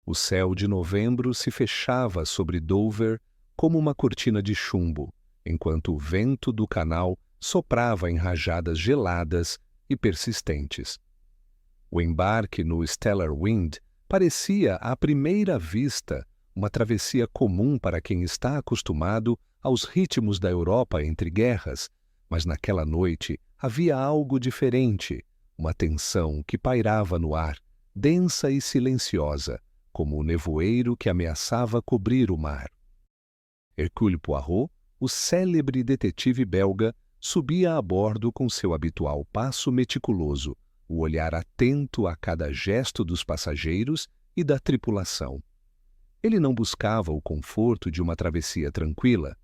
O céu de novembro se fechava sobre Dover como uma cortina de chumbo, enquanto o vento do canal soprava em rajadas geladas e persistentes. O embarque no Stellar Wind parecia, à primeira vista, uma travessia comum para quem está acostumado aos ritmos da Europa entre guerras, mas naquela noite havia algo diferente, uma tensão que pairava no ar, densa e silenciosa, como o nevoeiro que ameaçava cobrir o mar. Hercule Poirot, o célebre detetive belga, subia a bordo com seu habitual passo meticuloso, o olhar atento a cada gesto dos passageiros e da tripulação. Ele não buscava o conforto de uma travessia tranquila.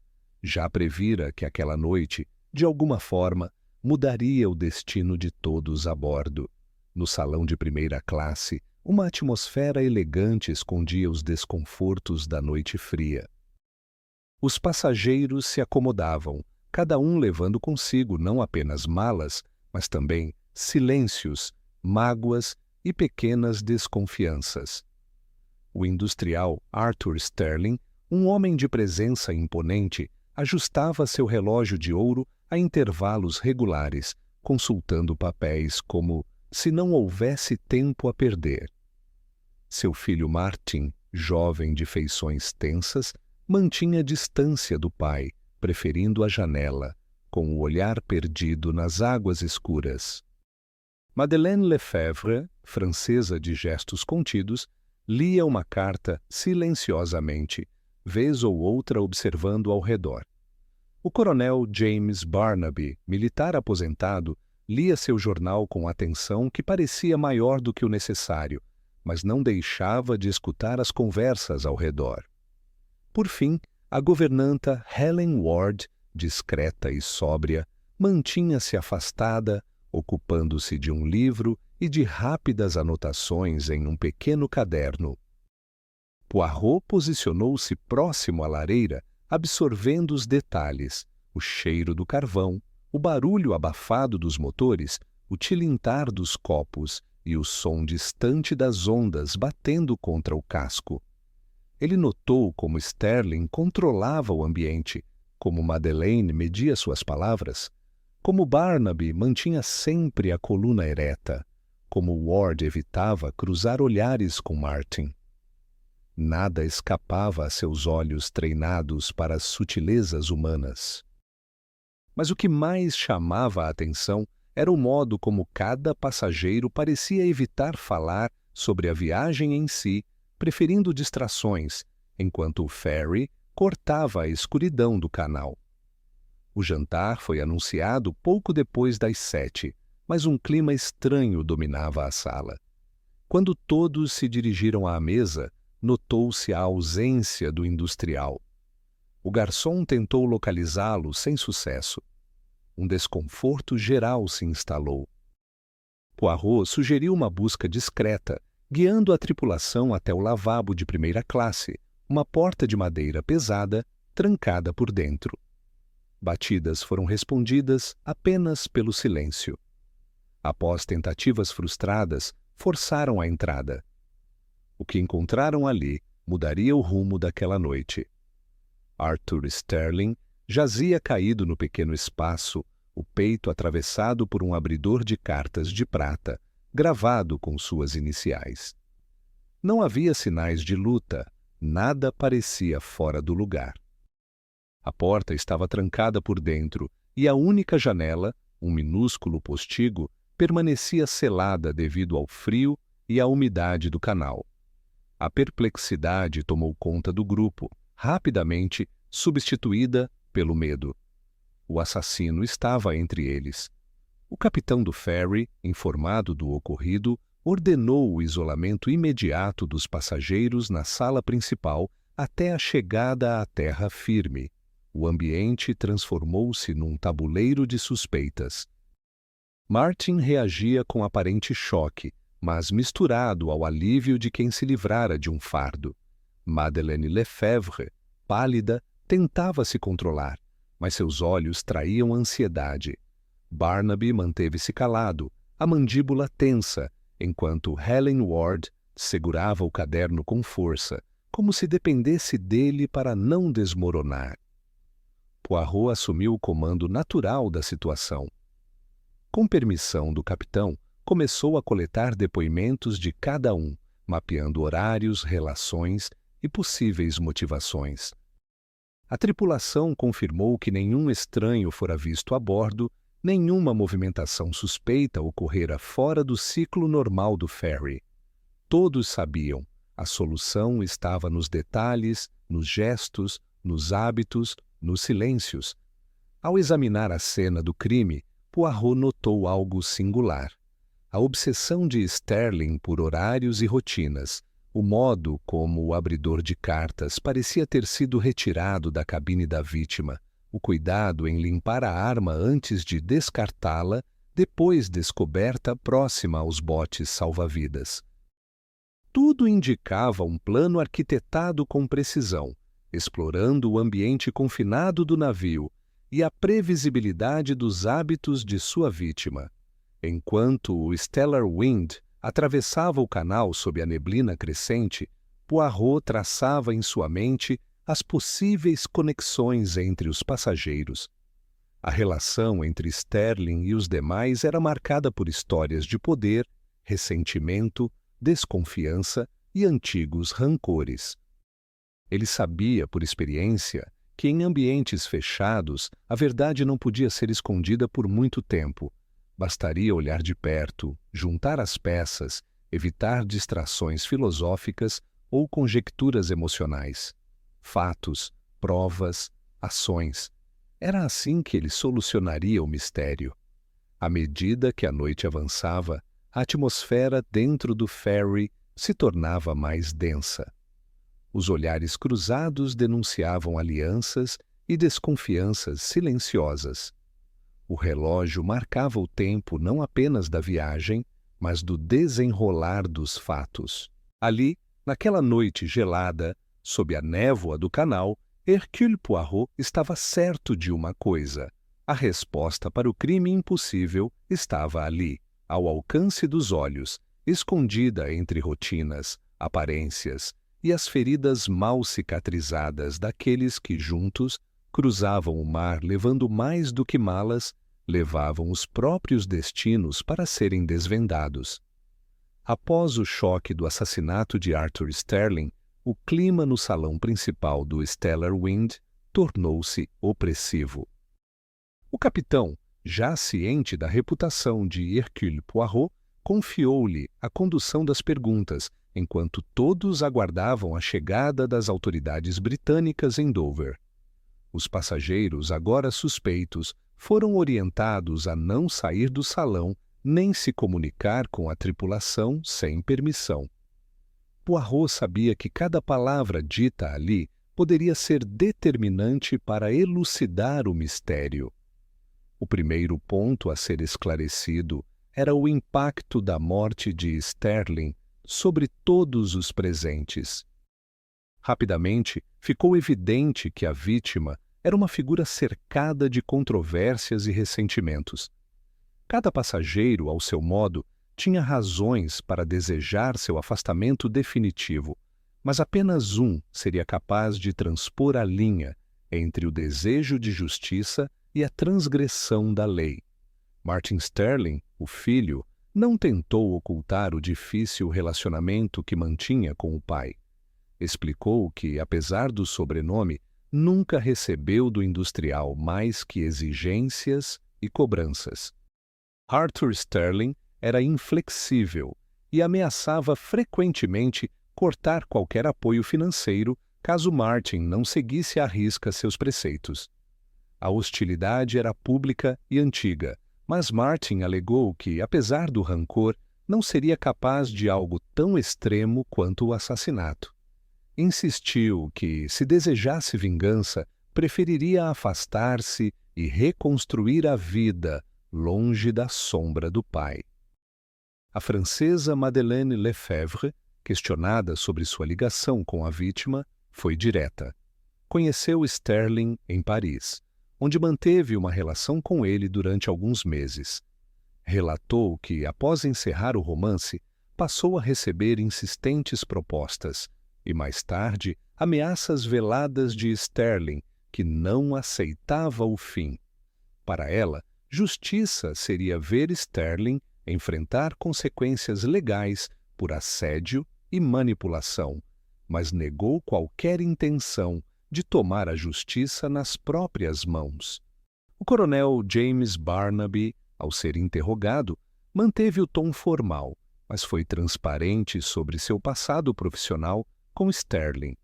Já previra que aquela noite, de alguma forma, mudaria o destino de todos a bordo. No salão de primeira classe, uma atmosfera elegante escondia os desconfortos da noite fria. Os passageiros se acomodavam, cada um levando consigo não apenas malas, mas também silêncios, mágoas e pequenas desconfianças. O industrial Arthur Sterling, um homem de presença imponente, ajustava seu relógio de ouro a intervalos regulares, consultando papéis como se não houvesse tempo a perder. Seu filho Martin, jovem de feições tensas, mantinha distância do pai, preferindo a janela, com o olhar perdido nas águas escuras. Madeleine Lefebvre, francesa de gestos contidos, lia uma carta silenciosamente, vez ou outra observando ao redor. O coronel James Barnaby, militar aposentado, lia seu jornal com atenção que parecia maior do que o necessário, mas não deixava de escutar as conversas ao redor. Por fim, a governanta Helen Ward, discreta e sóbria, mantinha-se afastada, ocupando-se de um livro e de rápidas anotações em um pequeno caderno. Poirot posicionou-se próximo à lareira, absorvendo os detalhes, o cheiro do carvão, o barulho abafado dos motores, o tilintar dos copos e o som distante das ondas batendo contra o casco. Ele notou como Sterling controlava o ambiente, como Madeleine media suas palavras, como Barnaby mantinha sempre a coluna ereta, como Ward evitava cruzar olhares com Martin. Nada escapava a seus olhos treinados para as sutilezas humanas. Mas o que mais chamava a atenção era o modo como cada passageiro parecia evitar falar sobre a viagem em si, preferindo distrações, enquanto o ferry cortava a escuridão do canal. O jantar foi anunciado pouco depois das 7, mas um clima estranho dominava a sala. Quando todos se dirigiram à mesa, notou-se a ausência do industrial. O garçom tentou localizá-lo sem sucesso. Um desconforto geral se instalou. Poirot sugeriu uma busca discreta, guiando a tripulação até o lavabo de primeira classe, uma porta de madeira pesada, trancada por dentro. Batidas foram respondidas apenas pelo silêncio. Após tentativas frustradas, forçaram a entrada. O que encontraram ali mudaria o rumo daquela noite. Arthur Sterling jazia caído no pequeno espaço, o peito atravessado por um abridor de cartas de prata, gravado com suas iniciais. Não havia sinais de luta, nada parecia fora do lugar. A porta estava trancada por dentro e a única janela, um minúsculo postigo, permanecia selada devido ao frio e à umidade do canal. A perplexidade tomou conta do grupo, rapidamente substituída pelo medo. O assassino estava entre eles. O capitão do ferry, informado do ocorrido, ordenou o isolamento imediato dos passageiros na sala principal até a chegada à terra firme. O ambiente transformou-se num tabuleiro de suspeitas. Martin reagia com aparente choque, mas misturado ao alívio de quem se livrara de um fardo. Madeleine Lefebvre, pálida, tentava se controlar, mas seus olhos traíam ansiedade. Barnaby manteve-se calado, a mandíbula tensa, enquanto Helen Ward, Segurava o caderno com força, como se dependesse dele para não desmoronar. Poirot assumiu o comando natural da situação. Com permissão do capitão, começou a coletar depoimentos de cada um, mapeando horários, relações e possíveis motivações. A tripulação confirmou que nenhum estranho fora visto a bordo, nenhuma movimentação suspeita ocorrera fora do ciclo normal do ferry. Todos sabiam, a solução estava nos detalhes, nos gestos, nos hábitos, nos silêncios. Ao examinar a cena do crime, Poirot notou algo singular. A obsessão de Sterling por horários e rotinas, o modo como o abridor de cartas parecia ter sido retirado da cabine da vítima, o cuidado em limpar a arma antes de descartá-la, depois descoberta próxima aos botes salva-vidas. Tudo indicava um plano arquitetado com precisão, explorando o ambiente confinado do navio e a previsibilidade dos hábitos de sua vítima. Enquanto o Stellar Wind atravessava o canal sob a neblina crescente, Poirot traçava em sua mente as possíveis conexões entre os passageiros. A relação entre Sterling e os demais era marcada por histórias de poder, ressentimento, desconfiança e antigos rancores. Ele sabia, por experiência, que em ambientes fechados a verdade não podia ser escondida por muito tempo. Bastaria olhar de perto, juntar as peças, evitar distrações filosóficas ou conjecturas emocionais. Fatos, provas, ações. Era assim que ele solucionaria o mistério. À medida que a noite avançava, a atmosfera dentro do ferry se tornava mais densa. Os olhares cruzados denunciavam alianças e desconfianças silenciosas. O relógio marcava o tempo não apenas da viagem, mas do desenrolar dos fatos. Ali, naquela noite gelada, sob a névoa do canal, Hercule Poirot estava certo de uma coisa. A resposta para o crime impossível estava ali, ao alcance dos olhos, escondida entre rotinas, aparências e as feridas mal cicatrizadas daqueles que, juntos, cruzavam o mar levando mais do que malas, levavam os próprios destinos para serem desvendados. Após o choque do assassinato de Arthur Sterling, o clima no salão principal do Stellar Wind tornou-se opressivo. O capitão, já ciente da reputação de Hercule Poirot, confiou-lhe a condução das perguntas, enquanto todos aguardavam a chegada das autoridades britânicas em Dover. Os passageiros, agora suspeitos, foram orientados a não sair do salão nem se comunicar com a tripulação sem permissão. Poirot sabia que cada palavra dita ali poderia ser determinante para elucidar o mistério. O primeiro ponto a ser esclarecido era o impacto da morte de Sterling sobre todos os presentes. Rapidamente, ficou evidente que a vítima era uma figura cercada de controvérsias e ressentimentos. Cada passageiro, ao seu modo, tinha razões para desejar seu afastamento definitivo, mas apenas um seria capaz de transpor a linha entre o desejo de justiça e a transgressão da lei. Martin Sterling, o filho, não tentou ocultar o difícil relacionamento que mantinha com o pai. Explicou que, apesar do sobrenome, nunca recebeu do industrial mais que exigências e cobranças. Arthur Sterling era inflexível e ameaçava frequentemente cortar qualquer apoio financeiro caso Martin não seguisse à risca seus preceitos. A hostilidade era pública e antiga, mas Martin alegou que, apesar do rancor, não seria capaz de algo tão extremo quanto o assassinato. Insistiu que, se desejasse vingança, preferiria afastar-se e reconstruir a vida longe da sombra do pai. A francesa Madeleine Lefebvre, questionada sobre sua ligação com a vítima, foi direta. Conheceu Sterling em Paris, onde manteve uma relação com ele durante alguns meses. Relatou que, após encerrar o romance, passou a receber insistentes propostas e, mais tarde, ameaças veladas de Sterling, que não aceitava o fim. Para ela, justiça seria ver Sterling enfrentar consequências legais por assédio e manipulação, mas negou qualquer intenção de tomar a justiça nas próprias mãos. O coronel James Barnaby, ao ser interrogado, manteve o tom formal, mas foi transparente sobre seu passado profissional com Sterling.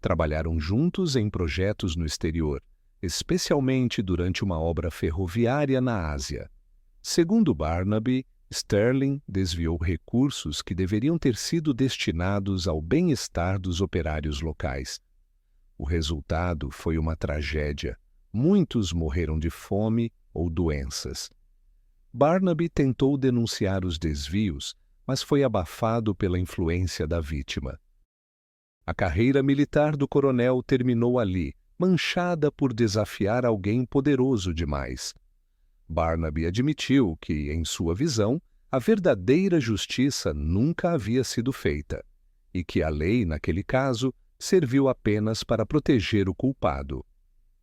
Trabalharam juntos em projetos no exterior, especialmente durante uma obra ferroviária na Ásia. Segundo Barnaby, Sterling desviou recursos que deveriam ter sido destinados ao bem-estar dos operários locais. O resultado foi uma tragédia. Muitos morreram de fome ou doenças. Barnaby tentou denunciar os desvios, mas foi abafado pela influência da vítima. A carreira militar do coronel terminou ali, manchada por desafiar alguém poderoso demais. Barnaby admitiu que, em sua visão, a verdadeira justiça nunca havia sido feita, e que a lei, naquele caso, serviu apenas para proteger o culpado.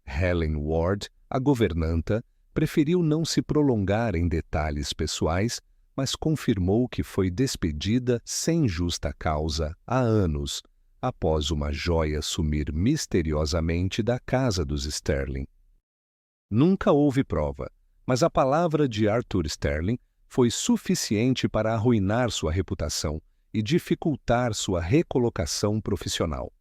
Helen Ward, a governanta, preferiu não se prolongar em detalhes pessoais, mas confirmou que foi despedida sem justa causa há anos, após uma joia sumir misteriosamente da casa dos Sterling. Nunca houve prova, mas a palavra de Arthur Sterling foi suficiente para arruinar sua reputação e dificultar sua recolocação profissional.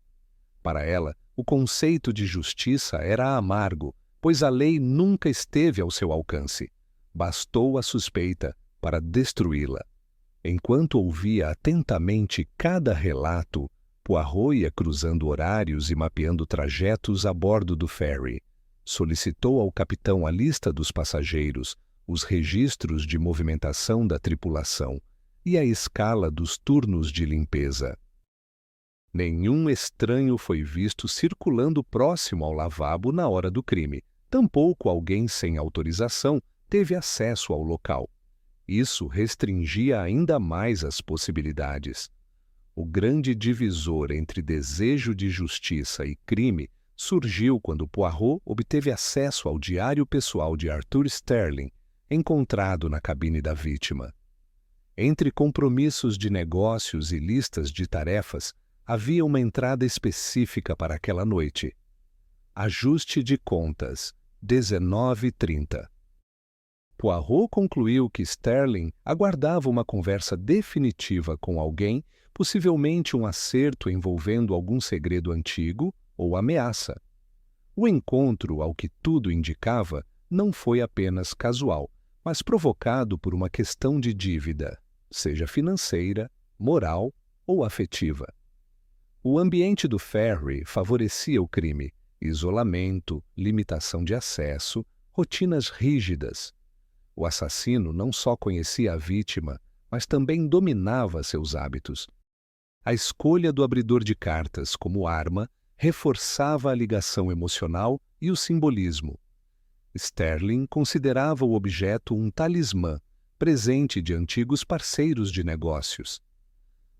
Para ela, o conceito de justiça era amargo, pois a lei nunca esteve ao seu alcance. Bastou a suspeita para destruí-la. Enquanto ouvia atentamente cada relato, Poirot ia cruzando horários e mapeando trajetos a bordo do ferry. Solicitou ao capitão a lista dos passageiros, os registros de movimentação da tripulação e a escala dos turnos de limpeza. Nenhum estranho foi visto circulando próximo ao lavabo na hora do crime. Tampouco alguém sem autorização teve acesso ao local. Isso restringia ainda mais as possibilidades. O grande divisor entre desejo de justiça e crime surgiu quando Poirot obteve acesso ao diário pessoal de Arthur Sterling, encontrado na cabine da vítima. Entre compromissos de negócios e listas de tarefas, havia uma entrada específica para aquela noite. Ajuste de contas, 19h30. Poirot concluiu que Sterling aguardava uma conversa definitiva com alguém, possivelmente um acerto envolvendo algum segredo antigo ou ameaça. O encontro, ao que tudo indicava, não foi apenas casual, mas provocado por uma questão de dívida, seja financeira, moral ou afetiva. O ambiente do ferry favorecia o crime: isolamento, limitação de acesso, rotinas rígidas. O assassino não só conhecia a vítima, mas também dominava seus hábitos. A escolha do abridor de cartas como arma reforçava a ligação emocional e o simbolismo. Sterling considerava o objeto um talismã, presente de antigos parceiros de negócios.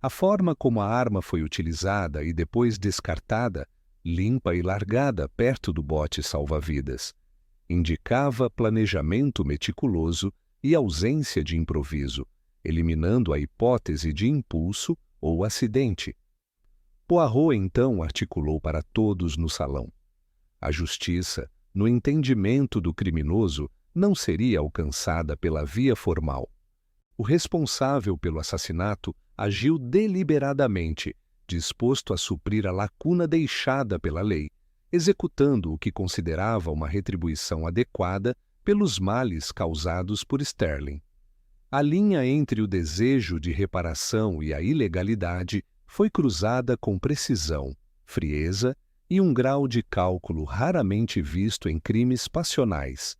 A forma como a arma foi utilizada e depois descartada, limpa e largada perto do bote salva-vidas, indicava planejamento meticuloso e ausência de improviso, eliminando a hipótese de impulso ou acidente. Poirot então articulou para todos no salão: a justiça, no entendimento do criminoso, não seria alcançada pela via formal. O responsável pelo assassinato agiu deliberadamente, disposto a suprir a lacuna deixada pela lei, executando o que considerava uma retribuição adequada pelos males causados por Sterling. A linha entre o desejo de reparação e a ilegalidade foi cruzada com precisão, frieza e um grau de cálculo raramente visto em crimes passionais.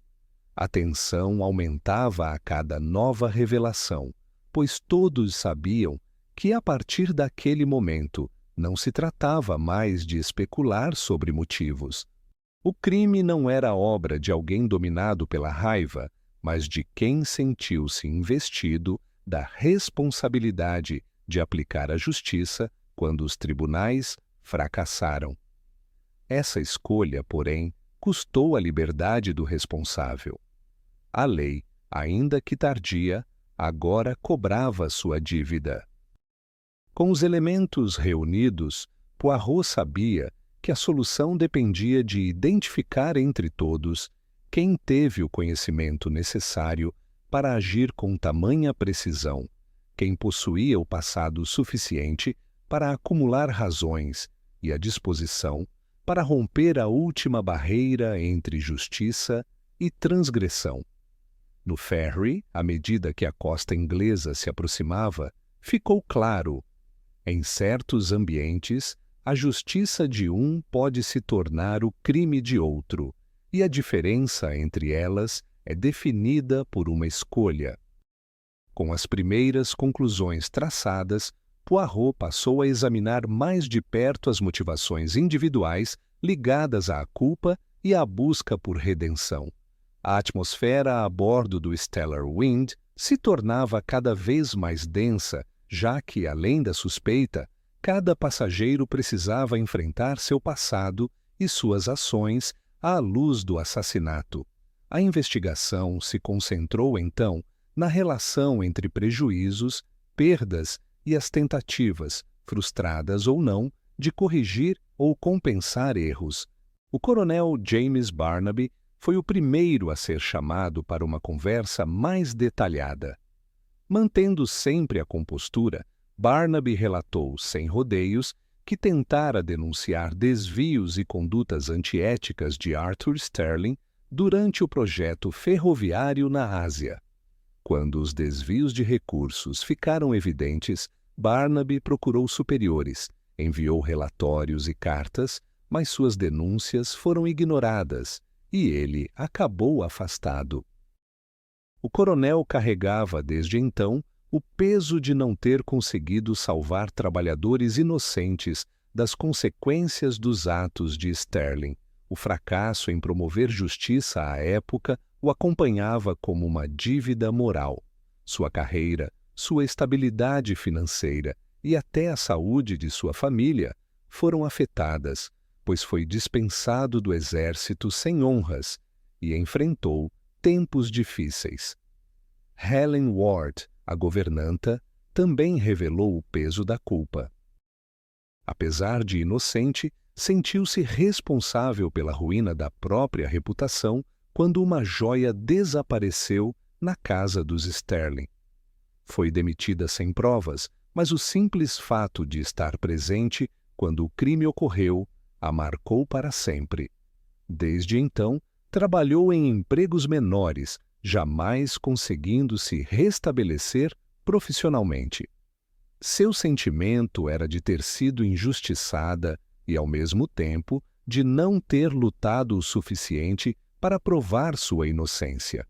A tensão aumentava a cada nova revelação, pois todos sabiam que, a partir daquele momento, não se tratava mais de especular sobre motivos. O crime não era obra de alguém dominado pela raiva, mas de quem sentiu-se investido da responsabilidade de aplicar a justiça quando os tribunais fracassaram. Essa escolha, porém, custou a liberdade do responsável. A lei, ainda que tardia, agora cobrava sua dívida. Com os elementos reunidos, Poirot sabia que a solução dependia de identificar entre todos quem teve o conhecimento necessário para agir com tamanha precisão, quem possuía o passado suficiente para acumular razões e a disposição para romper a última barreira entre justiça e transgressão. No ferry, à medida que a costa inglesa se aproximava, ficou claro: em certos ambientes, a justiça de um pode se tornar o crime de outro, e a diferença entre elas é definida por uma escolha. Com as primeiras conclusões traçadas, Poirot passou a examinar mais de perto as motivações individuais ligadas à culpa e à busca por redenção. A atmosfera a bordo do Stellar Wind se tornava cada vez mais densa, já que, além da suspeita, cada passageiro precisava enfrentar seu passado e suas ações à luz do assassinato. A investigação se concentrou, então, na relação entre prejuízos, perdas e as tentativas, frustradas ou não, de corrigir ou compensar erros. O coronel James Barnaby foi o primeiro a ser chamado para uma conversa mais detalhada. Mantendo sempre a compostura, Barnaby relatou, sem rodeios, que tentara denunciar desvios e condutas antiéticas de Arthur Sterling durante o projeto ferroviário na Ásia. Quando os desvios de recursos ficaram evidentes, Barnaby procurou superiores, enviou relatórios e cartas, mas suas denúncias foram ignoradas e ele acabou afastado. O coronel carregava, desde então, o peso de não ter conseguido salvar trabalhadores inocentes das consequências dos atos de Sterling. O fracasso em promover justiça à época o acompanhava como uma dívida moral. Sua carreira, sua estabilidade financeira e até a saúde de sua família foram afetadas, pois foi dispensado do exército sem honras e enfrentou tempos difíceis. Helen Ward, a governanta, também revelou o peso da culpa. Apesar de inocente, sentiu-se responsável pela ruína da própria reputação quando uma joia desapareceu na casa dos Sterling. Foi demitida sem provas, mas o simples fato de estar presente quando o crime ocorreu a marcou para sempre. Desde então, trabalhou em empregos menores, jamais conseguindo se restabelecer profissionalmente. Seu sentimento era de ter sido injustiçada e, ao mesmo tempo, de não ter lutado o suficiente para provar sua inocência.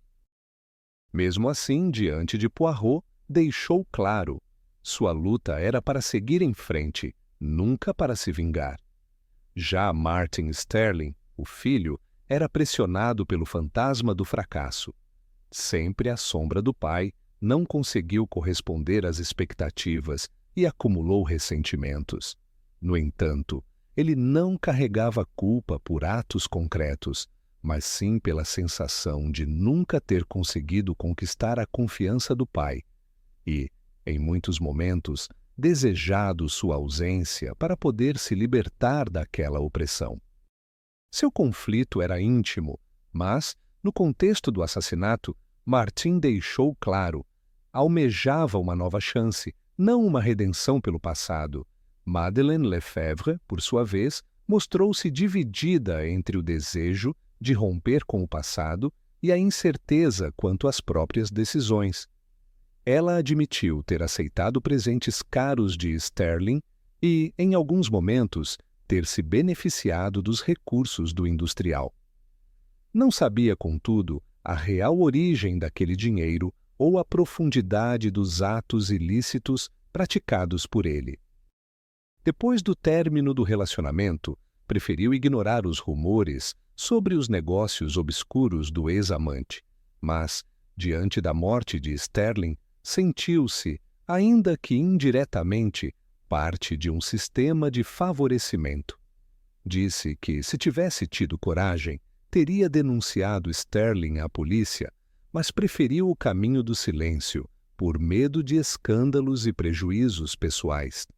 Mesmo assim, diante de Poirot, deixou claro: sua luta era para seguir em frente, nunca para se vingar. Já Martin Sterling, o filho, era pressionado pelo fantasma do fracasso. Sempre à sombra do pai, não conseguiu corresponder às expectativas e acumulou ressentimentos. No entanto, ele não carregava culpa por atos concretos, mas sim pela sensação de nunca ter conseguido conquistar a confiança do pai e, em muitos momentos, desejado sua ausência para poder se libertar daquela opressão. Seu conflito era íntimo, mas, no contexto do assassinato, Martin deixou claro: almejava uma nova chance, não uma redenção pelo passado. Madeleine Lefebvre, por sua vez, mostrou-se dividida entre o desejo de romper com o passado e a incerteza quanto às próprias decisões. Ela admitiu ter aceitado presentes caros de Sterling e, em alguns momentos, ter se beneficiado dos recursos do industrial. Não sabia, contudo, a real origem daquele dinheiro ou a profundidade dos atos ilícitos praticados por ele. Depois do término do relacionamento, preferiu ignorar os rumores sobre os negócios obscuros do ex-amante, mas, diante da morte de Sterling, sentiu-se, ainda que indiretamente, parte de um sistema de favorecimento. Disse que, se tivesse tido coragem, teria denunciado Sterling à polícia, mas preferiu o caminho do silêncio, por medo de escândalos e prejuízos pessoais.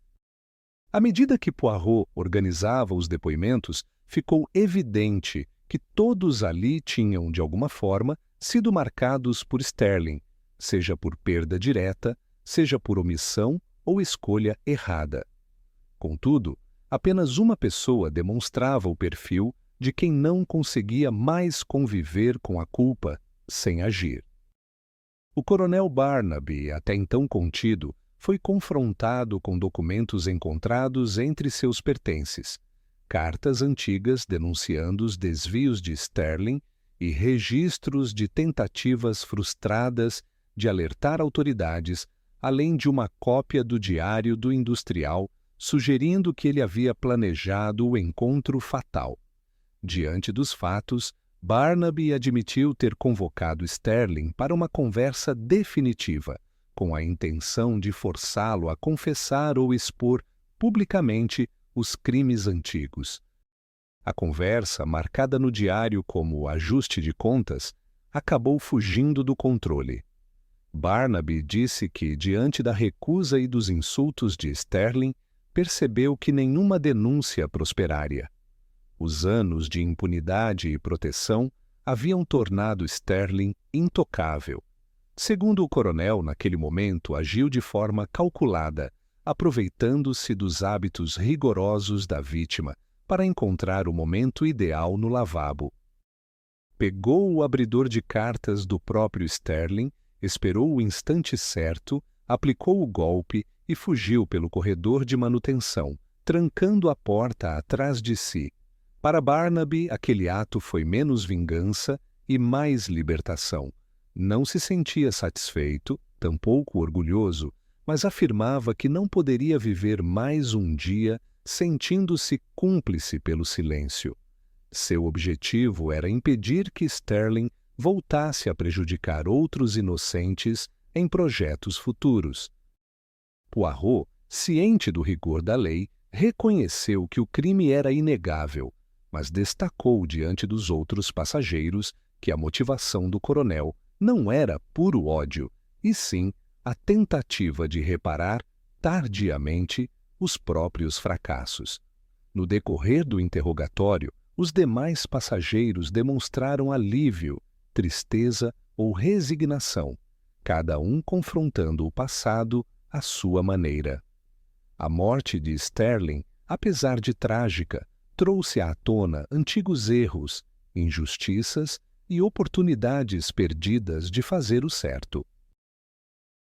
À medida que Poirot organizava os depoimentos, ficou evidente que todos ali tinham, de alguma forma, sido marcados por Sterling, seja por perda direta, seja por omissão ou escolha errada. Contudo, apenas uma pessoa demonstrava o perfil de quem não conseguia mais conviver com a culpa sem agir. O coronel Barnaby, até então contido, foi confrontado com documentos encontrados entre seus pertences, cartas antigas denunciando os desvios de Sterling e registros de tentativas frustradas de alertar autoridades, além de uma cópia do diário do industrial sugerindo que ele havia planejado o encontro fatal. Diante dos fatos, Barnaby admitiu ter convocado Sterling para uma conversa definitiva, com a intenção de forçá-lo a confessar ou expor publicamente os crimes antigos. A conversa, marcada no diário como ajuste de contas, acabou fugindo do controle. Barnaby disse que, diante da recusa e dos insultos de Sterling, percebeu que nenhuma denúncia prosperaria. Os anos de impunidade e proteção haviam tornado Sterling intocável. Segundo o coronel, naquele momento, agiu de forma calculada, aproveitando-se dos hábitos rigorosos da vítima para encontrar o momento ideal no lavabo. Pegou o abridor de cartas do próprio Sterling, esperou o instante certo, aplicou o golpe e fugiu pelo corredor de manutenção, trancando a porta atrás de si. Para Barnaby, aquele ato foi menos vingança e mais libertação. Não se sentia satisfeito, tampouco orgulhoso, mas afirmava que não poderia viver mais um dia sentindo-se cúmplice pelo silêncio. Seu objetivo era impedir que Sterling voltasse a prejudicar outros inocentes em projetos futuros. Poirot, ciente do rigor da lei, reconheceu que o crime era inegável, mas destacou diante dos outros passageiros que a motivação do coronel não era puro ódio, e sim a tentativa de reparar, tardiamente, os próprios fracassos. No decorrer do interrogatório, os demais passageiros demonstraram alívio, tristeza ou resignação, cada um confrontando o passado à sua maneira. A morte de Sterling, apesar de trágica, trouxe à tona antigos erros, injustiças e oportunidades perdidas de fazer o certo.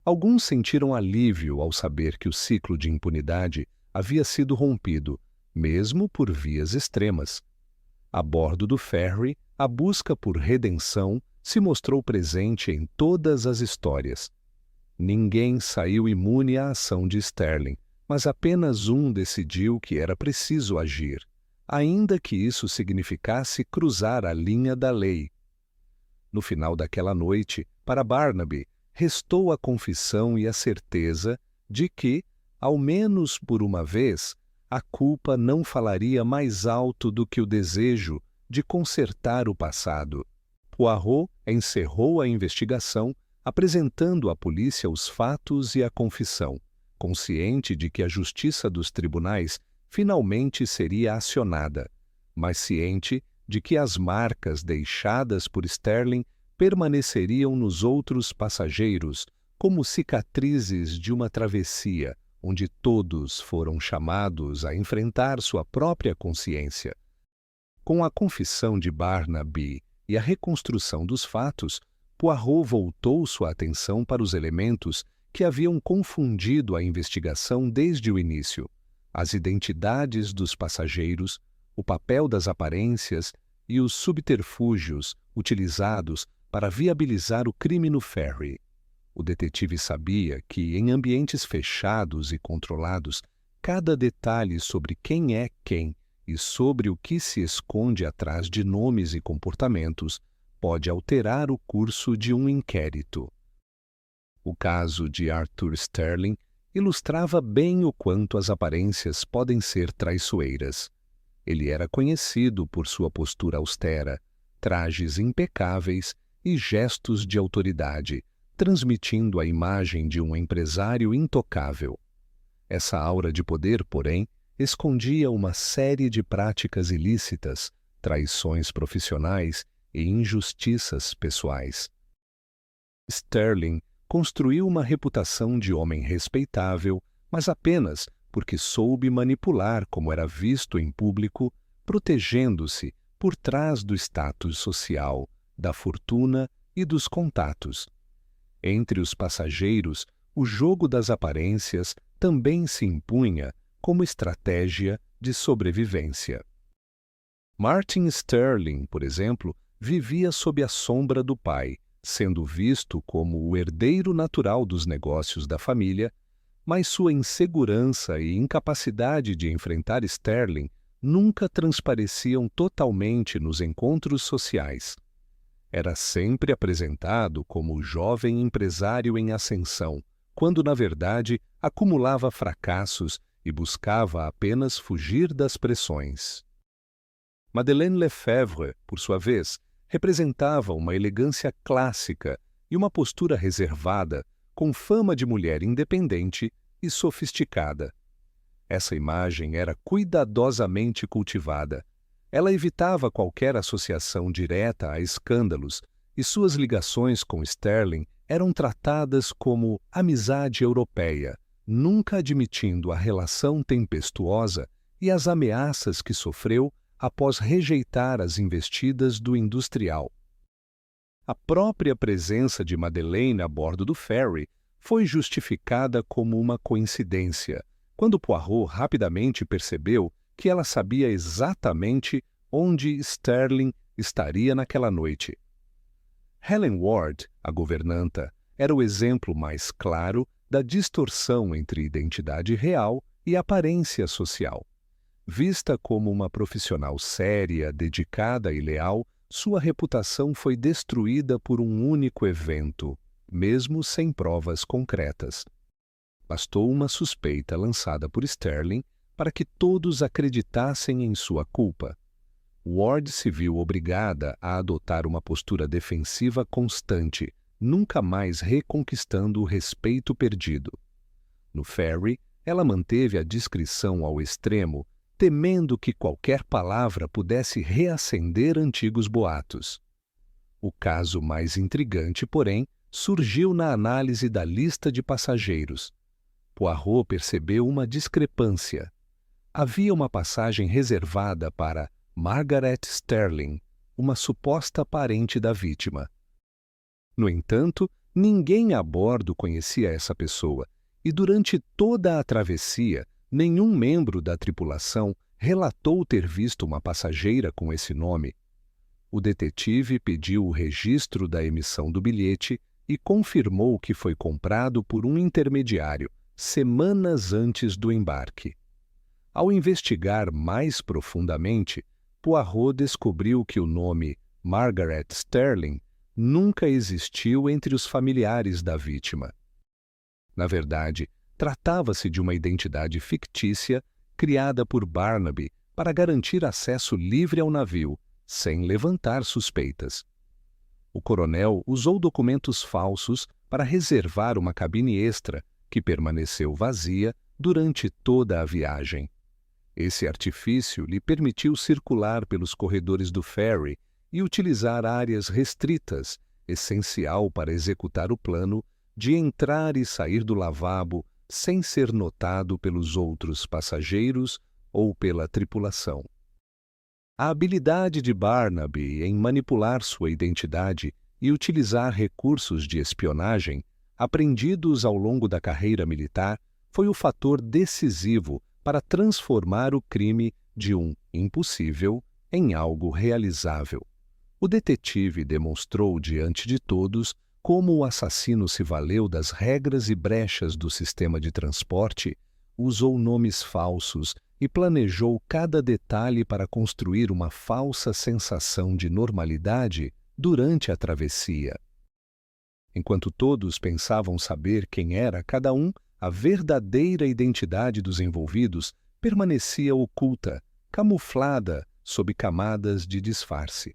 Alguns sentiram alívio ao saber que o ciclo de impunidade havia sido rompido, mesmo por vias extremas. A bordo do ferry, a busca por redenção se mostrou presente em todas as histórias. Ninguém saiu imune à ação de Sterling, mas apenas um decidiu que era preciso agir, ainda que isso significasse cruzar a linha da lei. No final daquela noite, para Barnaby, restou a confissão e a certeza de que, ao menos por uma vez, a culpa não falaria mais alto do que o desejo de consertar o passado. Poirot encerrou a investigação, apresentando à polícia os fatos e a confissão, consciente de que a justiça dos tribunais finalmente seria acionada, mas ciente de que as marcas deixadas por Sterling permaneceriam nos outros passageiros como cicatrizes de uma travessia, onde todos foram chamados a enfrentar sua própria consciência. Com a confissão de Barnaby e a reconstrução dos fatos, Poirot voltou sua atenção para os elementos que haviam confundido a investigação desde o início: as identidades dos passageiros, o papel das aparências e os subterfúgios utilizados para viabilizar o crime no ferry. O detetive sabia que, em ambientes fechados e controlados, cada detalhe sobre quem é quem e sobre o que se esconde atrás de nomes e comportamentos pode alterar o curso de um inquérito. O caso de Arthur Sterling ilustrava bem o quanto as aparências podem ser traiçoeiras. Ele era conhecido por sua postura austera, trajes impecáveis e gestos de autoridade, transmitindo a imagem de um empresário intocável. Essa aura de poder, porém, escondia uma série de práticas ilícitas, traições profissionais e injustiças pessoais. Sterling construiu uma reputação de homem respeitável, mas apenas porque soube manipular como era visto em público, protegendo-se por trás do status social, da fortuna e dos contatos. Entre os passageiros, o jogo das aparências também se impunha como estratégia de sobrevivência. Martin Sterling, por exemplo, vivia sob a sombra do pai, sendo visto como o herdeiro natural dos negócios da família, mas sua insegurança e incapacidade de enfrentar Sterling nunca transpareciam totalmente nos encontros sociais. Era sempre apresentado como o jovem empresário em ascensão, quando, na verdade, acumulava fracassos e buscava apenas fugir das pressões. Madeleine Lefebvre, por sua vez, representava uma elegância clássica e uma postura reservada, com fama de mulher independente e sofisticada. Essa imagem era cuidadosamente cultivada. Ela evitava qualquer associação direta a escândalos, e suas ligações com Sterling eram tratadas como amizade europeia, nunca admitindo a relação tempestuosa e as ameaças que sofreu após rejeitar as investidas do industrial. A própria presença de Madeleine a bordo do ferry foi justificada como uma coincidência, quando Poirot rapidamente percebeu que ela sabia exatamente onde Sterling estaria naquela noite. Helen Ward, a governanta, era o exemplo mais claro da distorção entre identidade real e aparência social. Vista como uma profissional séria, dedicada e leal, sua reputação foi destruída por um único evento, mesmo sem provas concretas. Bastou uma suspeita lançada por Sterling para que todos acreditassem em sua culpa. Ward se viu obrigada a adotar uma postura defensiva constante, nunca mais reconquistando o respeito perdido. No ferry, ela manteve a discrição ao extremo, temendo que qualquer palavra pudesse reacender antigos boatos. O caso mais intrigante, porém, surgiu na análise da lista de passageiros. Poirot percebeu uma discrepância. Havia uma passagem reservada para Margaret Sterling, uma suposta parente da vítima. No entanto, ninguém a bordo conhecia essa pessoa, e durante toda a travessia, nenhum membro da tripulação relatou ter visto uma passageira com esse nome. O detetive pediu o registro da emissão do bilhete e confirmou que foi comprado por um intermediário, semanas antes do embarque. Ao investigar mais profundamente, Poirot descobriu que o nome Margaret Sterling nunca existiu entre os familiares da vítima. Na verdade, tratava-se de uma identidade fictícia criada por Barnaby para garantir acesso livre ao navio, sem levantar suspeitas. O coronel usou documentos falsos para reservar uma cabine extra, que permaneceu vazia durante toda a viagem. Esse artifício lhe permitiu circular pelos corredores do ferry e utilizar áreas restritas, essencial para executar o plano de entrar e sair do lavabo sem ser notado pelos outros passageiros ou pela tripulação. A habilidade de Barnaby em manipular sua identidade e utilizar recursos de espionagem, aprendidos ao longo da carreira militar, foi o fator decisivo para transformar o crime de um impossível em algo realizável. O detetive demonstrou diante de todos como o assassino se valeu das regras e brechas do sistema de transporte, usou nomes falsos e planejou cada detalhe para construir uma falsa sensação de normalidade durante a travessia. Enquanto todos pensavam saber quem era cada um, a verdadeira identidade dos envolvidos permanecia oculta, camuflada sob camadas de disfarce.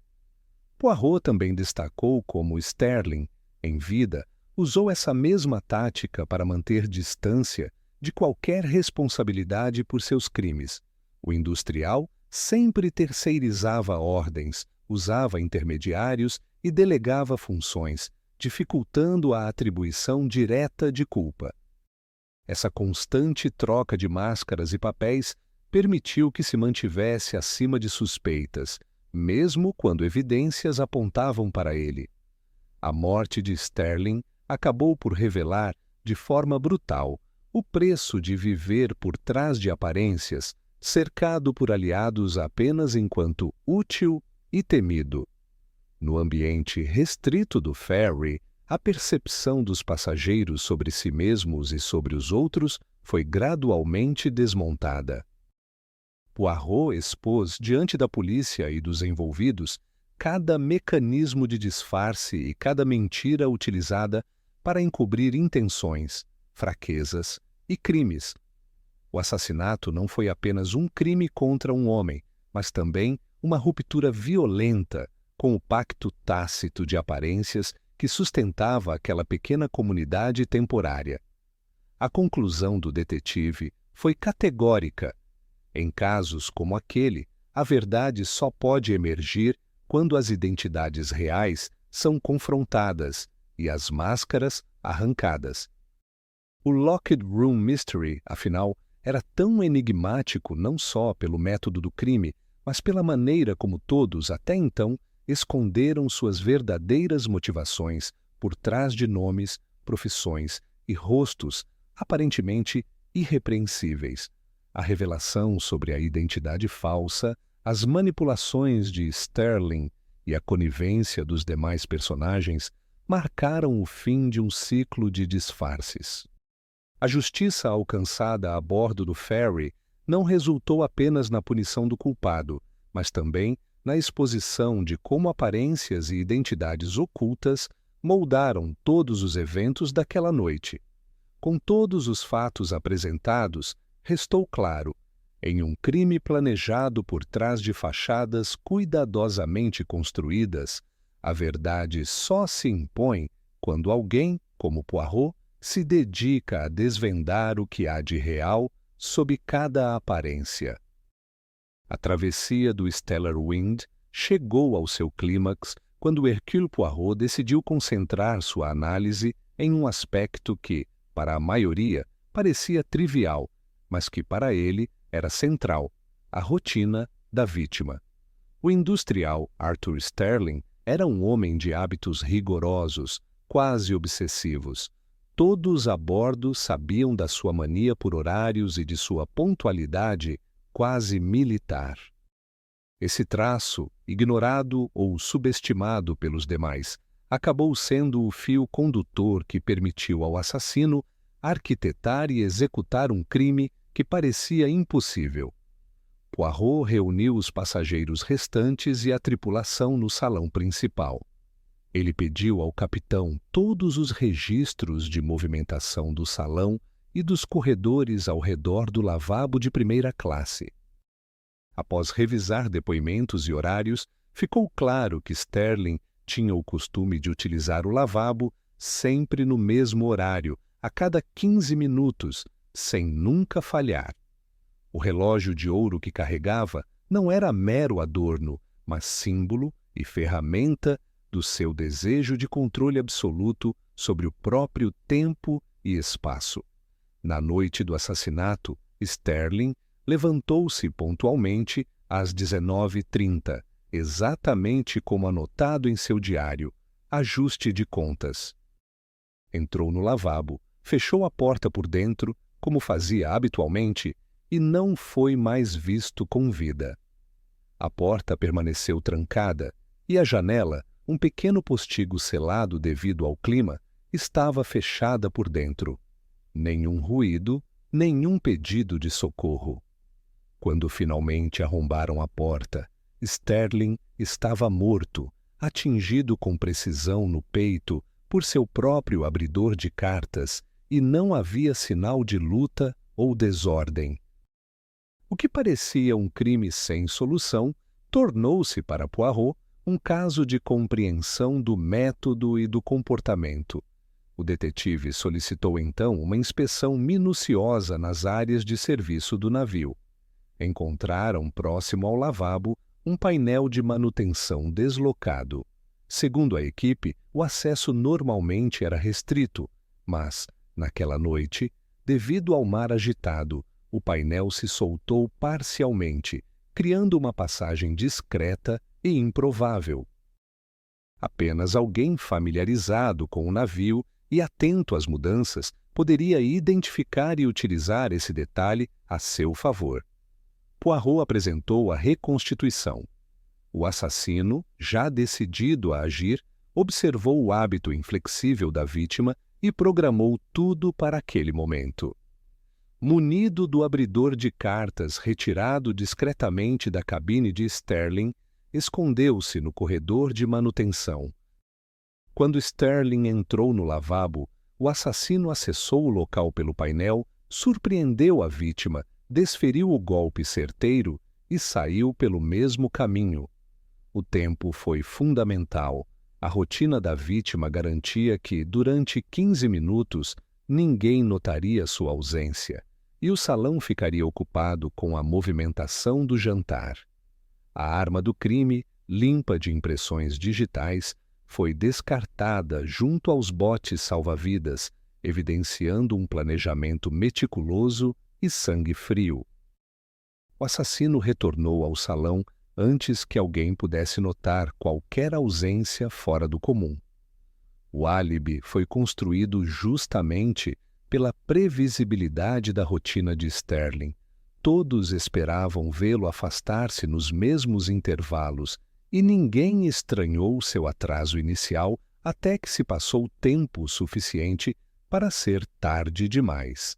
Poirot também destacou como Sterling, em vida, usou essa mesma tática para manter distância de qualquer responsabilidade por seus crimes. O industrial sempre terceirizava ordens, usava intermediários e delegava funções, dificultando a atribuição direta de culpa. Essa constante troca de máscaras e papéis permitiu que se mantivesse acima de suspeitas, mesmo quando evidências apontavam para ele. A morte de Sterling acabou por revelar, de forma brutal, o preço de viver por trás de aparências, cercado por aliados apenas enquanto útil e temido. No ambiente restrito do ferry, a percepção dos passageiros sobre si mesmos e sobre os outros foi gradualmente desmontada. Poirot expôs diante da polícia e dos envolvidos cada mecanismo de disfarce e cada mentira utilizada para encobrir intenções, fraquezas e crimes. O assassinato não foi apenas um crime contra um homem, mas também uma ruptura violenta com o pacto tácito de aparências que sustentava aquela pequena comunidade temporária. A conclusão do detetive foi categórica. Em casos como aquele, a verdade só pode emergir quando as identidades reais são confrontadas e as máscaras arrancadas. O Locked Room Mystery, afinal, era tão enigmático não só pelo método do crime, mas pela maneira como todos, até então, esconderam suas verdadeiras motivações por trás de nomes, profissões e rostos aparentemente irrepreensíveis. A revelação sobre a identidade falsa, as manipulações de Sterling e a conivência dos demais personagens marcaram o fim de um ciclo de disfarces. A justiça alcançada a bordo do ferry não resultou apenas na punição do culpado, mas também na exposição de como aparências e identidades ocultas moldaram todos os eventos daquela noite. Com todos os fatos apresentados, restou claro, em um crime planejado por trás de fachadas cuidadosamente construídas, a verdade só se impõe quando alguém, como Poirot, se dedica a desvendar o que há de real sob cada aparência. A travessia do Stellar Wind chegou ao seu clímax quando Hercule Poirot decidiu concentrar sua análise em um aspecto que, para a maioria, parecia trivial, mas que para ele era central: a rotina da vítima. O industrial Arthur Sterling era um homem de hábitos rigorosos, quase obsessivos. Todos a bordo sabiam da sua mania por horários e de sua pontualidade quase militar. Esse traço, ignorado ou subestimado pelos demais, acabou sendo o fio condutor que permitiu ao assassino arquitetar e executar um crime que parecia impossível. Poirot reuniu os passageiros restantes e a tripulação no salão principal. Ele pediu ao capitão todos os registros de movimentação do salão e dos corredores ao redor do lavabo de primeira classe. Após revisar depoimentos e horários, ficou claro que Sterling tinha o costume de utilizar o lavabo sempre no mesmo horário, a cada 15 minutos, sem nunca falhar. O relógio de ouro que carregava não era mero adorno, mas símbolo e ferramenta do seu desejo de controle absoluto sobre o próprio tempo e espaço. Na noite do assassinato, Sterling levantou-se pontualmente às 19h30, exatamente como anotado em seu diário, ajuste de contas. Entrou no lavabo, fechou a porta por dentro, como fazia habitualmente, e não foi mais visto com vida. A porta permaneceu trancada e a janela, um pequeno postigo selado devido ao clima, estava fechada por dentro. Nenhum ruído, nenhum pedido de socorro. Quando finalmente arrombaram a porta, Sterling estava morto, atingido com precisão no peito por seu próprio abridor de cartas e não havia sinal de luta ou desordem. O que parecia um crime sem solução tornou-se para Poirot um caso de compreensão do método e do comportamento. O detetive solicitou então uma inspeção minuciosa nas áreas de serviço do navio. Encontraram próximo ao lavabo um painel de manutenção deslocado. Segundo a equipe, o acesso normalmente era restrito, mas, naquela noite, devido ao mar agitado, o painel se soltou parcialmente, criando uma passagem discreta e improvável. Apenas alguém familiarizado com o navio e atento às mudanças poderia identificar e utilizar esse detalhe a seu favor. Poirot apresentou a reconstituição. O assassino, já decidido a agir, observou o hábito inflexível da vítima e programou tudo para aquele momento. Munido do abridor de cartas retirado discretamente da cabine de Sterling, escondeu-se no corredor de manutenção. Quando Sterling entrou no lavabo, o assassino acessou o local pelo painel, surpreendeu a vítima, desferiu o golpe certeiro e saiu pelo mesmo caminho. O tempo foi fundamental. A rotina da vítima garantia que, durante 15 minutos, ninguém notaria sua ausência, e o salão ficaria ocupado com a movimentação do jantar. A arma do crime, limpa de impressões digitais, foi descartada junto aos botes salva-vidas, evidenciando um planejamento meticuloso e sangue frio. O assassino retornou ao salão antes que alguém pudesse notar qualquer ausência fora do comum. O álibi foi construído justamente pela previsibilidade da rotina de Sterling. Todos esperavam vê-lo afastar-se nos mesmos intervalos e ninguém estranhou seu atraso inicial até que se passou tempo suficiente para ser tarde demais.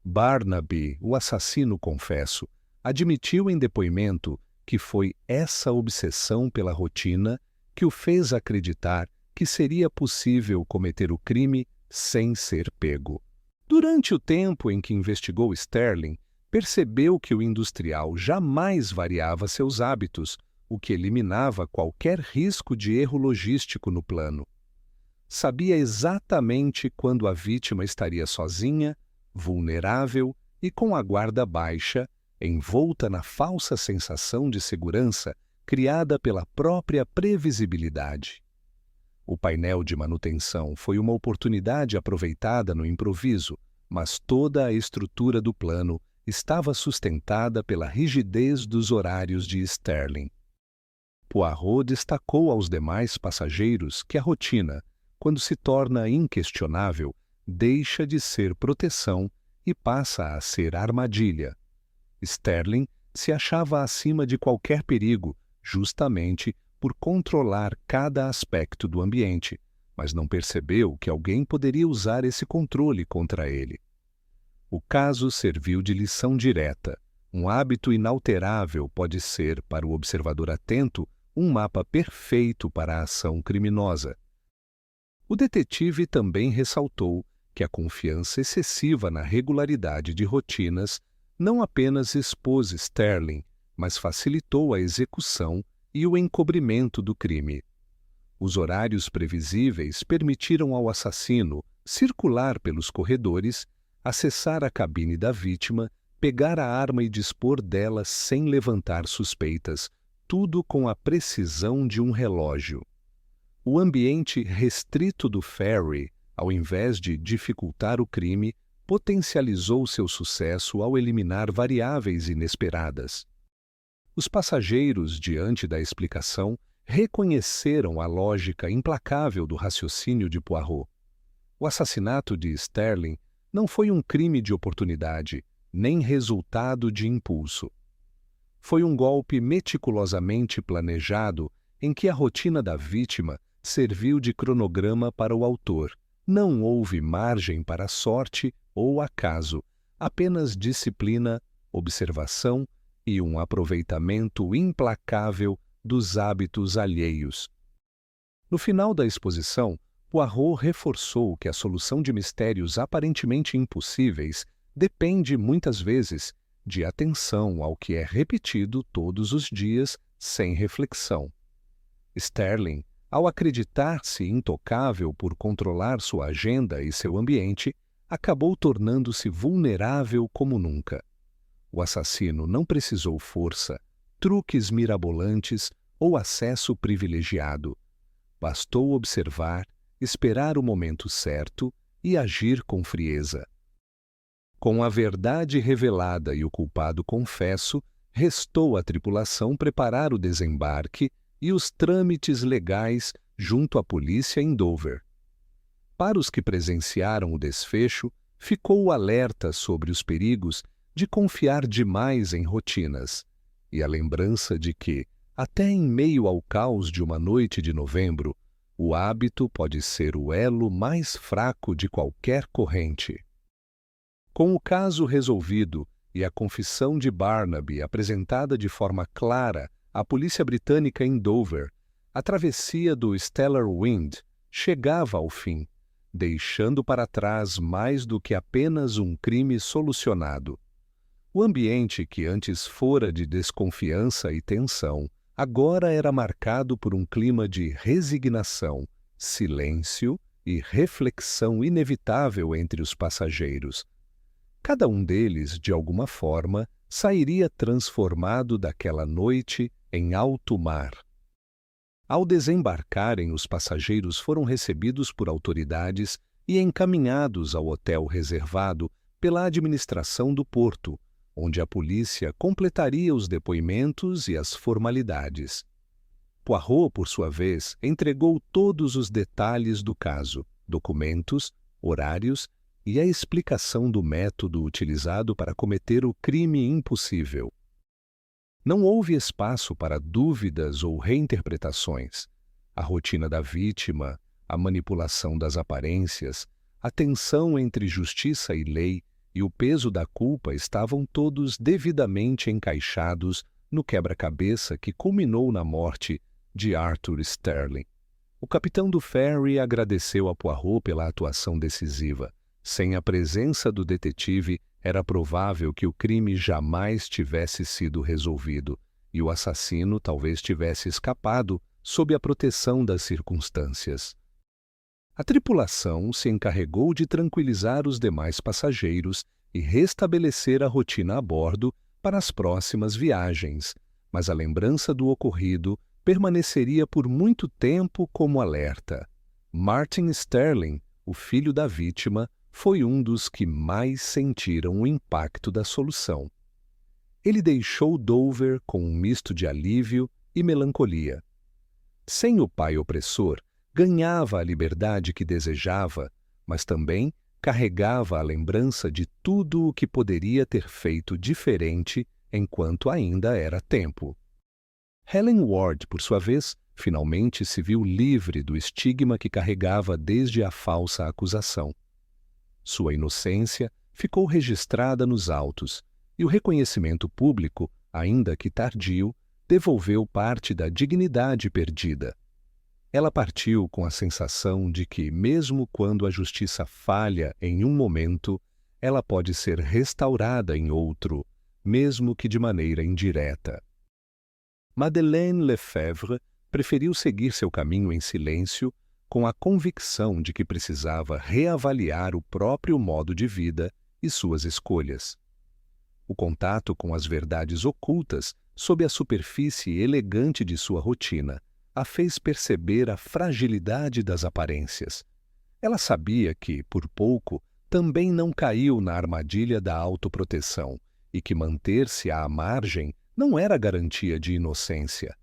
Barnaby, o assassino confesso, admitiu em depoimento que foi essa obsessão pela rotina que o fez acreditar que seria possível cometer o crime sem ser pego. Durante o tempo em que investigou Sterling, percebeu que o industrial jamais variava seus hábitos, o que eliminava qualquer risco de erro logístico no plano. Sabia exatamente quando a vítima estaria sozinha, vulnerável e com a guarda baixa, envolta na falsa sensação de segurança criada pela própria previsibilidade. O painel de manutenção foi uma oportunidade aproveitada no improviso, mas toda a estrutura do plano estava sustentada pela rigidez dos horários de Sterling. Poirot destacou aos demais passageiros que a rotina, quando se torna inquestionável, deixa de ser proteção e passa a ser armadilha. Sterling se achava acima de qualquer perigo, justamente por controlar cada aspecto do ambiente, mas não percebeu que alguém poderia usar esse controle contra ele. O caso serviu de lição direta. Um hábito inalterável pode ser, para o observador atento, um mapa perfeito para a ação criminosa. O detetive também ressaltou que a confiança excessiva na regularidade de rotinas não apenas expôs Sterling, mas facilitou a execução e o encobrimento do crime. Os horários previsíveis permitiram ao assassino circular pelos corredores, acessar a cabine da vítima, pegar a arma e dispor dela sem levantar suspeitas, tudo com a precisão de um relógio. O ambiente restrito do ferry, ao invés de dificultar o crime, potencializou seu sucesso ao eliminar variáveis inesperadas. Os passageiros, diante da explicação, reconheceram a lógica implacável do raciocínio de Poirot. O assassinato de Sterling não foi um crime de oportunidade, nem resultado de impulso. Foi um golpe meticulosamente planejado em que a rotina da vítima serviu de cronograma para o autor. Não houve margem para sorte ou acaso, apenas disciplina, observação e um aproveitamento implacável dos hábitos alheios. No final da exposição, Poirot reforçou que a solução de mistérios aparentemente impossíveis depende, muitas vezes, de atenção ao que é repetido todos os dias sem reflexão. Sterling, ao acreditar-se intocável por controlar sua agenda e seu ambiente, acabou tornando-se vulnerável como nunca. O assassino não precisou força, truques mirabolantes ou acesso privilegiado. Bastou observar, esperar o momento certo e agir com frieza. Com a verdade revelada e o culpado confesso, restou à tripulação preparar o desembarque e os trâmites legais junto à polícia em Dover. Para os que presenciaram o desfecho, ficou o alerta sobre os perigos de confiar demais em rotinas, e a lembrança de que, até em meio ao caos de uma noite de novembro, o hábito pode ser o elo mais fraco de qualquer corrente. Com o caso resolvido e a confissão de Barnaby apresentada de forma clara à polícia britânica em Dover, a travessia do Stellar Wind chegava ao fim, deixando para trás mais do que apenas um crime solucionado. O ambiente que antes fora de desconfiança e tensão, agora era marcado por um clima de resignação, silêncio e reflexão inevitável entre os passageiros. Cada um deles, de alguma forma, sairia transformado daquela noite em alto mar. Ao desembarcarem, os passageiros foram recebidos por autoridades e encaminhados ao hotel reservado pela administração do porto, onde a polícia completaria os depoimentos e as formalidades. Poirot, por sua vez, entregou todos os detalhes do caso, documentos, horários e a explicação do método utilizado para cometer o crime impossível. Não houve espaço para dúvidas ou reinterpretações. A rotina da vítima, a manipulação das aparências, a tensão entre justiça e lei e o peso da culpa estavam todos devidamente encaixados no quebra-cabeça que culminou na morte de Arthur Sterling. O capitão do ferry agradeceu a Poirot pela atuação decisiva. Sem a presença do detetive, era provável que o crime jamais tivesse sido resolvido e o assassino talvez tivesse escapado sob a proteção das circunstâncias. A tripulação se encarregou de tranquilizar os demais passageiros e restabelecer a rotina a bordo para as próximas viagens, mas a lembrança do ocorrido permaneceria por muito tempo como alerta. Martin Sterling, o filho da vítima, foi um dos que mais sentiram o impacto da solução. Ele deixou Dover com um misto de alívio e melancolia. Sem o pai opressor, ganhava a liberdade que desejava, mas também carregava a lembrança de tudo o que poderia ter feito diferente enquanto ainda era tempo. Helen Ward, por sua vez, finalmente se viu livre do estigma que carregava desde a falsa acusação. Sua inocência ficou registrada nos autos, e o reconhecimento público, ainda que tardio, devolveu parte da dignidade perdida. Ela partiu com a sensação de que, mesmo quando a justiça falha em um momento, ela pode ser restaurada em outro, mesmo que de maneira indireta. Madeleine Lefebvre preferiu seguir seu caminho em silêncio, com a convicção de que precisava reavaliar o próprio modo de vida e suas escolhas. O contato com as verdades ocultas sob a superfície elegante de sua rotina a fez perceber a fragilidade das aparências. Ela sabia que, por pouco, também não caiu na armadilha da autoproteção e que manter-se à margem não era garantia de inocência.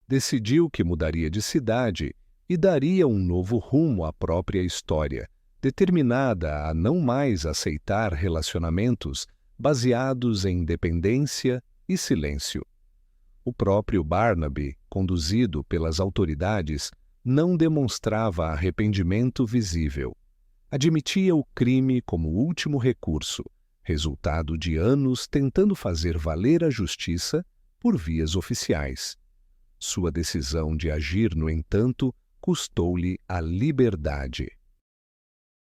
Decidiu que mudaria de cidade e daria um novo rumo à própria história, determinada a não mais aceitar relacionamentos baseados em dependência e silêncio. O próprio Barnaby, conduzido pelas autoridades, não demonstrava arrependimento visível. Admitia o crime como último recurso, resultado de anos tentando fazer valer a justiça por vias oficiais. Sua decisão de agir, no entanto, custou-lhe a liberdade.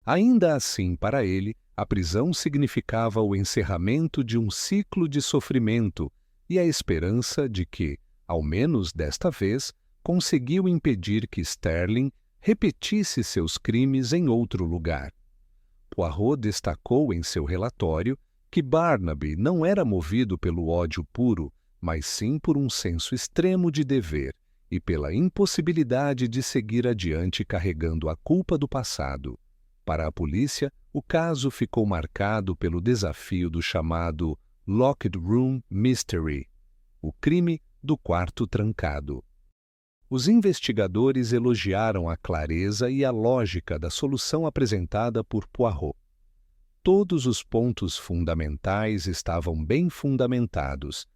Ainda assim, para ele, a prisão significava o encerramento de um ciclo de sofrimento e a esperança de que, ao menos desta vez, conseguiu impedir que Sterling repetisse seus crimes em outro lugar. Poirot destacou em seu relatório que Barnaby não era movido pelo ódio puro, mas sim por um senso extremo de dever e pela impossibilidade de seguir adiante carregando a culpa do passado. Para a polícia, o caso ficou marcado pelo desafio do chamado Locked Room Mystery, o crime do quarto trancado. Os investigadores elogiaram a clareza e a lógica da solução apresentada por Poirot. Todos os pontos fundamentais estavam bem fundamentados.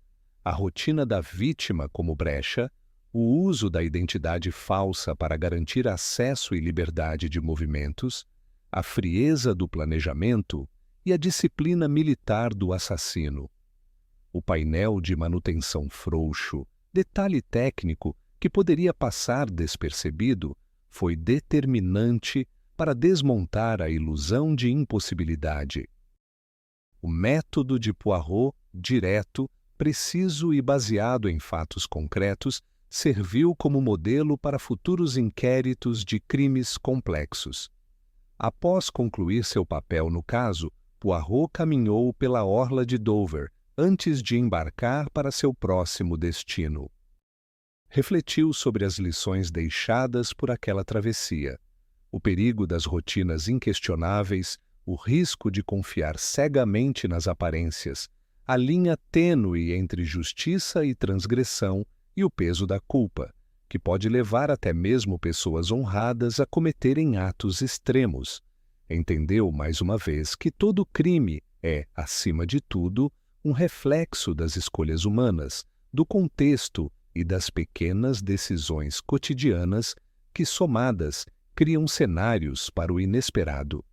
A rotina da vítima como brecha, o uso da identidade falsa para garantir acesso e liberdade de movimentos, a frieza do planejamento e a disciplina militar do assassino. O painel de manutenção frouxo, detalhe técnico que poderia passar despercebido, foi determinante para desmontar a ilusão de impossibilidade. O método de Poirot, direto, preciso e baseado em fatos concretos, serviu como modelo para futuros inquéritos de crimes complexos. Após concluir seu papel no caso, Poirot caminhou pela orla de Dover antes de embarcar para seu próximo destino. Refletiu sobre as lições deixadas por aquela travessia, o perigo das rotinas inquestionáveis, o risco de confiar cegamente nas aparências, a linha tênue entre justiça e transgressão e o peso da culpa, que pode levar até mesmo pessoas honradas a cometerem atos extremos. Entendeu, mais uma vez, que todo crime é, acima de tudo, um reflexo das escolhas humanas, do contexto e das pequenas decisões cotidianas que, somadas, criam cenários para o inesperado.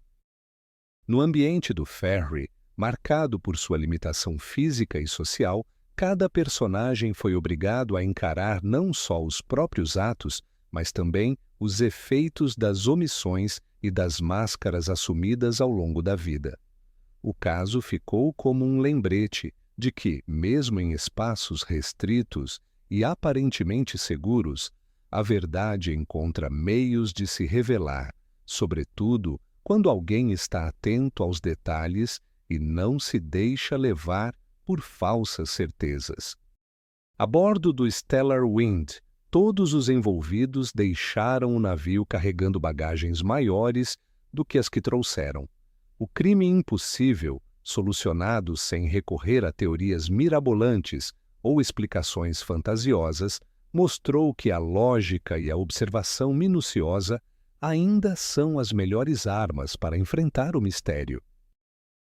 No ambiente do Ferry, marcado por sua limitação física e social, cada personagem foi obrigado a encarar não só os próprios atos, mas também os efeitos das omissões e das máscaras assumidas ao longo da vida. O caso ficou como um lembrete de que, mesmo em espaços restritos e aparentemente seguros, a verdade encontra meios de se revelar, sobretudo quando alguém está atento aos detalhes e não se deixa levar por falsas certezas. A bordo do Stellar Wind, todos os envolvidos deixaram o navio carregando bagagens maiores do que as que trouxeram. O crime impossível, solucionado sem recorrer a teorias mirabolantes ou explicações fantasiosas, mostrou que a lógica e a observação minuciosa ainda são as melhores armas para enfrentar o mistério.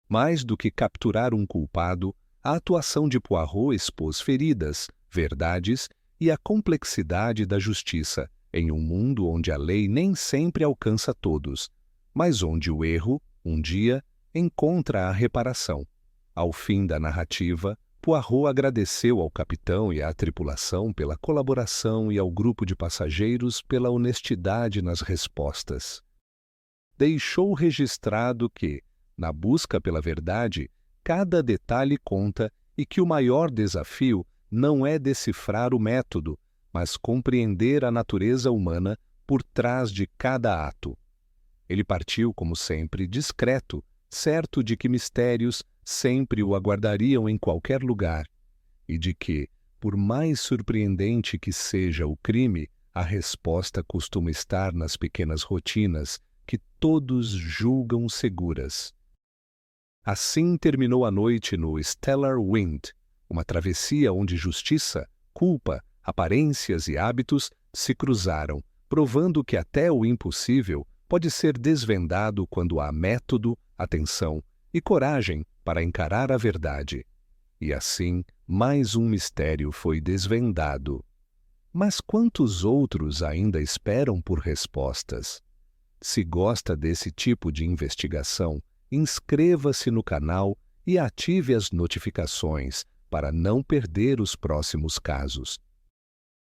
Mais do que capturar um culpado, a atuação de Poirot expôs feridas, verdades e a complexidade da justiça em um mundo onde a lei nem sempre alcança todos, mas onde o erro, um dia, encontra a reparação. Ao fim da narrativa, Poirot agradeceu ao capitão e à tripulação pela colaboração e ao grupo de passageiros pela honestidade nas respostas. Deixou registrado que, na busca pela verdade, cada detalhe conta e que o maior desafio não é decifrar o método, mas compreender a natureza humana por trás de cada ato. Ele partiu, como sempre, discreto, certo de que mistérios sempre o aguardariam em qualquer lugar, e de que, por mais surpreendente que seja o crime, a resposta costuma estar nas pequenas rotinas que todos julgam seguras. Assim terminou a noite no Stellar Wind, uma travessia onde justiça, culpa, aparências e hábitos se cruzaram, provando que até o impossível pode ser desvendado quando há método, atenção e coragem para encarar a verdade. E assim, mais um mistério foi desvendado. Mas quantos outros ainda esperam por respostas? Se gosta desse tipo de investigação, inscreva-se no canal e ative as notificações para não perder os próximos casos.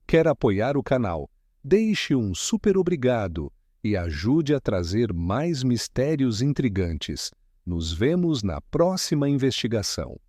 Quer apoiar o canal? Deixe um super obrigado e ajude a trazer mais mistérios intrigantes. Nos vemos na próxima investigação.